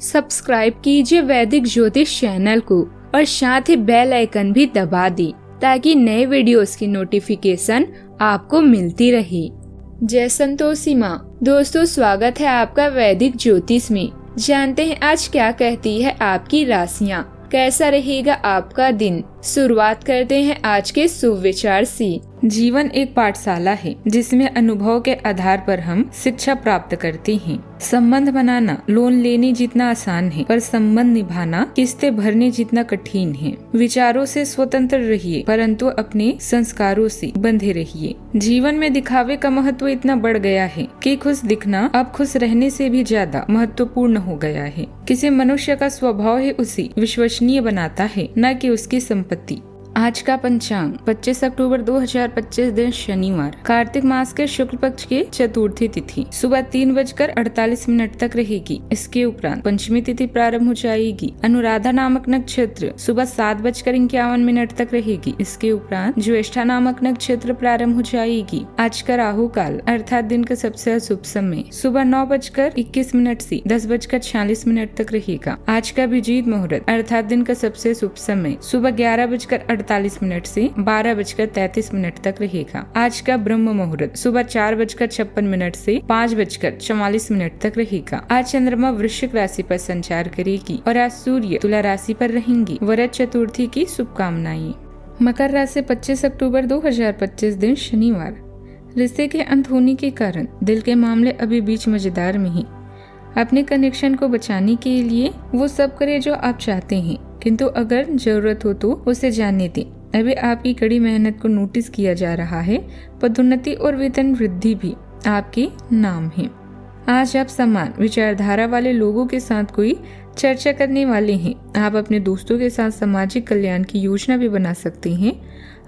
Subscribe कीजिए वैदिक ज्योतिष चैनल को और साथ ही बेल आइकन भी दबा दी ताकि नए वीडियोस की नोटिफिकेशन आपको मिलती रहे। जय संतोषी माँ। दोस्तों, स्वागत है आपका वैदिक ज्योतिष में। जानते हैं आज क्या कहती है आपकी राशियाँ, कैसा रहेगा आपका दिन। शुरुआत करते हैं आज के शुभ विचार से। जीवन एक पाठशाला है जिसमें अनुभव के आधार पर हम शिक्षा प्राप्त करते हैं। संबंध बनाना लोन लेने जितना आसान है, पर संबंध निभाना किस्तें भरने जितना कठिन है। विचारों से स्वतंत्र रहिए, परंतु अपने संस्कारों से बंधे रहिए। जीवन में दिखावे का महत्व इतना बढ़ गया है कि खुश दिखना अब खुश रहने से भी ज्यादा महत्वपूर्ण हो गया है। किसी मनुष्य का स्वभाव ही उसे विश्वसनीय बनाता है, न कि उसकी संपत्ति। आज का पंचांग 25 अक्टूबर 2025 दिन शनिवार, कार्तिक मास के शुक्ल पक्ष के चतुर्थी तिथि सुबह 3:48 तक रहेगी। इसके उपरांत पंचमी तिथि प्रारंभ हो जाएगी। अनुराधा नामक नक्षत्र सुबह 7:51 तक रहेगी। इसके उपरांत ज्येष्ठा नामक नक्षत्र प्रारंभ हो जाएगी। आज का राहु काल अर्थात दिन का सबसे अशुभ समय सुबह 9:21 से 10:46 तक रहेगा। आज का अभिजीत मुहूर्त अर्थात दिन का सबसे शुभ समय सुबह 11:48 से 12:33 तक रहेगा। आज का ब्रह्म मुहूर्त सुबह 4:56 से 5:44 तक रहेगा। आज चंद्रमा वृश्चिक राशि पर संचार करेगी और आज सूर्य तुला राशि पर रहेंगी। वरद चतुर्थी की शुभकामनाएं। मकर राशि 25 अक्टूबर 2025 दिन शनिवार, रिश्ते के अंत होने के कारण दिल के मामले अभी बीच मजेदार में ही। अपने कनेक्शन को बचाने के लिए वो सब करे जो आप चाहते हैं, किंतु अगर जरूरत हो तो उसे जानने दें। अभी आपकी कड़ी मेहनत को नोटिस किया जा रहा है। पदोन्नति और वेतन वृद्धि भी आपके नाम है। आज आप समान विचारधारा वाले लोगों के साथ कोई चर्चा करने वाले हैं। आप अपने दोस्तों के साथ सामाजिक कल्याण की योजना भी बना सकते हैं।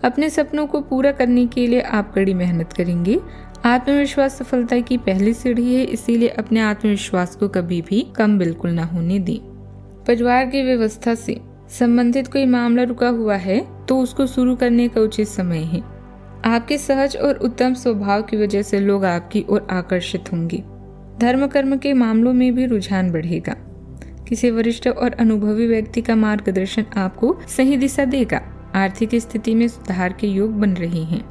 अपने सपनों को पूरा करने के लिए आप कड़ी मेहनत करेंगे। आत्मविश्वास सफलता की पहली सीढ़ी है, इसीलिए अपने आत्मविश्वास को कभी भी कम बिल्कुल न होने दें। परिवार की व्यवस्था से संबंधित कोई मामला रुका हुआ है तो उसको शुरू करने का उचित समय है। आपके सहज और उत्तम स्वभाव की वजह से लोग आपकी ओर आकर्षित होंगे। धर्म कर्म के मामलों में भी रुझान बढ़ेगा। किसी वरिष्ठ और अनुभवी व्यक्ति का मार्गदर्शन आपको सही दिशा देगा। आर्थिक स्थिति में सुधार के योग बन रहे हैं।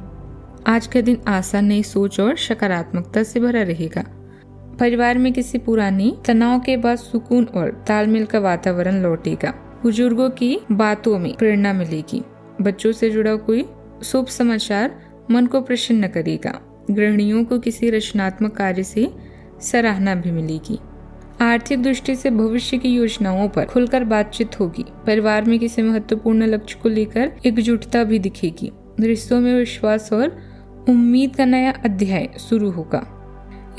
आज का दिन आशा, नई सोच और सकारात्मकता से भरा रहेगा। परिवार में किसी पुराने तनाव के बाद सुकून और तालमेल का वातावरण लौटेगा। बुजुर्गों की बातों में प्रेरणा मिलेगी। बच्चों से जुड़ा कोई शुभ समाचार मन को प्रसन्न करेगा। गृहिणियों को किसी रचनात्मक कार्य से सराहना भी मिलेगी। आर्थिक दृष्टि से भविष्य की योजनाओं पर खुलकर बातचीत होगी। परिवार में किसी महत्वपूर्ण लक्ष्य को लेकर एकजुटता भी दिखेगी। रिश्तों में विश्वास और उम्मीद का नया अध्याय शुरू होगा।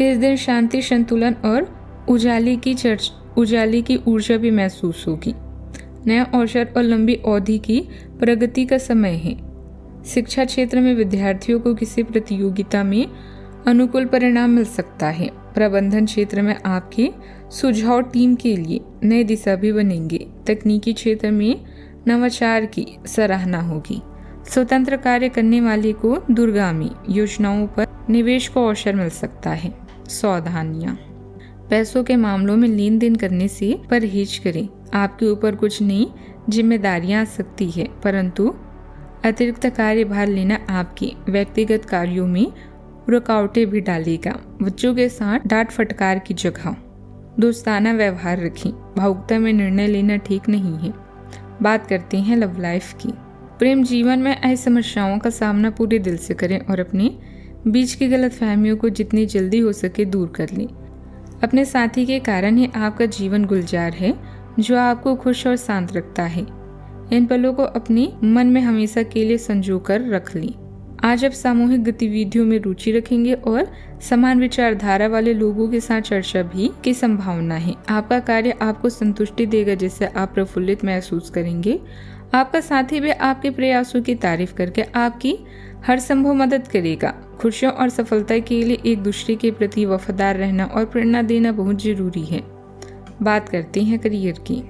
इस दिन शांति, संतुलन और उजाले की ऊर्जा भी महसूस होगी। नया अवसर और लंबी अवधि की प्रगति का समय है। शिक्षा क्षेत्र में विद्यार्थियों को किसी प्रतियोगिता में अनुकूल परिणाम मिल सकता है। प्रबंधन क्षेत्र में आपके सुझाव टीम के लिए नई दिशा भी बनेंगे। तकनीकी क्षेत्र में नवाचार की सराहना होगी। स्वतंत्र कार्य करने वाले को दूरगामी योजनाओं पर निवेश को अवसर मिल सकता है। सावधानियां। पैसों के मामलों में लेन देन करने से परहेज करें। आपके ऊपर कुछ नई जिम्मेदारियां आ सकती है, परंतु अतिरिक्त कार्यभार लेना आपके व्यक्तिगत कार्यों में रुकावटें भी डालेगा। बच्चों के साथ डांट फटकार की जगह दोस्ताना व्यवहार रखें। भावुकता में निर्णय लेना ठीक नहीं है। बात करते हैं लव लाइफ की। प्रेम जीवन में आई समस्याओं का सामना पूरे दिल से करें और अपने बीच की गलतफहमियों को जितनी जल्दी हो सके दूर कर लें। अपने साथी के कारण ही आपका जीवन गुलजार है, जो आपको खुश और शांत रखता है। इन पलों को अपने मन में हमेशा के लिए संजो कर रख लें। आज आप सामूहिक गतिविधियों में रुचि रखेंगे और समान विचारधारा वाले लोगों के साथ चर्चा भी की संभावना है। आपका कार्य आपको संतुष्टि देगा, जिससे आप प्रफुल्लित महसूस करेंगे। आपका साथी भी आपके प्रयासों की तारीफ करके आपकी हर संभव मदद करेगा। खुशियों और सफलता के लिए एक दूसरे के प्रति वफादार रहना और प्रेरणा देना बहुत जरूरी है। बात करते हैं करियर की।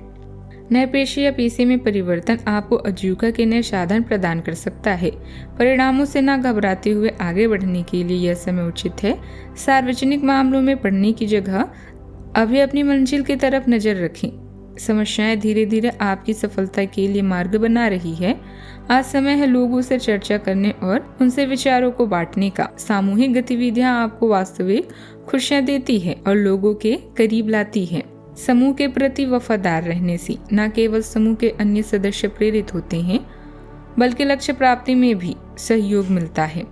नए पेशे या पेशे में परिवर्तन आपको आजीविका के नए साधन प्रदान कर सकता है। परिणामों से न घबराते हुए आगे बढ़ने के लिए यह समय उचित है। सार्वजनिक मामलों में पढ़ने की जगह अभी अपनी मंजिल की तरफ नजर रखें। समस्याएं धीरे धीरे आपकी सफलता के लिए मार्ग बना रही है। आज समय है लोगों से चर्चा करने और उनसे विचारों को बांटने का। सामूहिक गतिविधियां आपको वास्तविक खुशियां देती है और लोगों के करीब लाती है। समूह के प्रति वफादार रहने से न केवल समूह के अन्य सदस्य प्रेरित होते हैं, बल्कि लक्ष्य प्राप्ति में भी सहयोग मिलता है।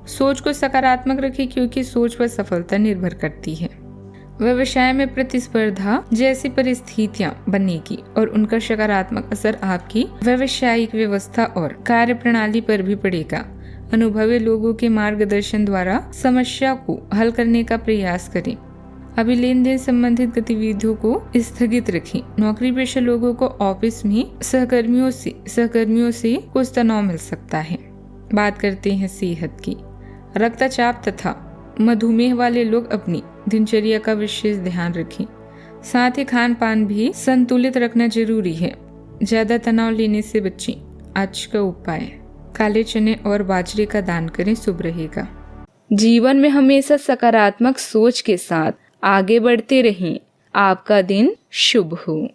सोच को सकारात्मक रखें, क्योंकि सोच पर सफलता निर्भर करती है। व्यवसाय में प्रतिस्पर्धा जैसी परिस्थितियां बनेगी और उनका सकारात्मक असर आपकी व्यावसायिक व्यवस्था और कार्य प्रणाली पर भी पड़ेगा। अनुभवी लोगों के मार्गदर्शन द्वारा समस्या को हल करने का प्रयास करें। अभी लेन देन संबंधित गतिविधियों को स्थगित रखें। नौकरी पेशा लोगों को ऑफिस में सहकर्मियों से कुछ तनाव मिल सकता है। बात करते हैं सेहत की। रक्तचाप तथा मधुमेह वाले लोग अपनी दिनचर्या का विशेष ध्यान रखें। साथ ही खान पान भी संतुलित रखना जरूरी है। ज्यादा तनाव लेने से बचें। आज का उपाय, काले चने और बाजरे का दान करें, शुभ रहेगा। जीवन में हमेशा सकारात्मक सोच के साथ आगे बढ़ते रहें। आपका दिन शुभ हो।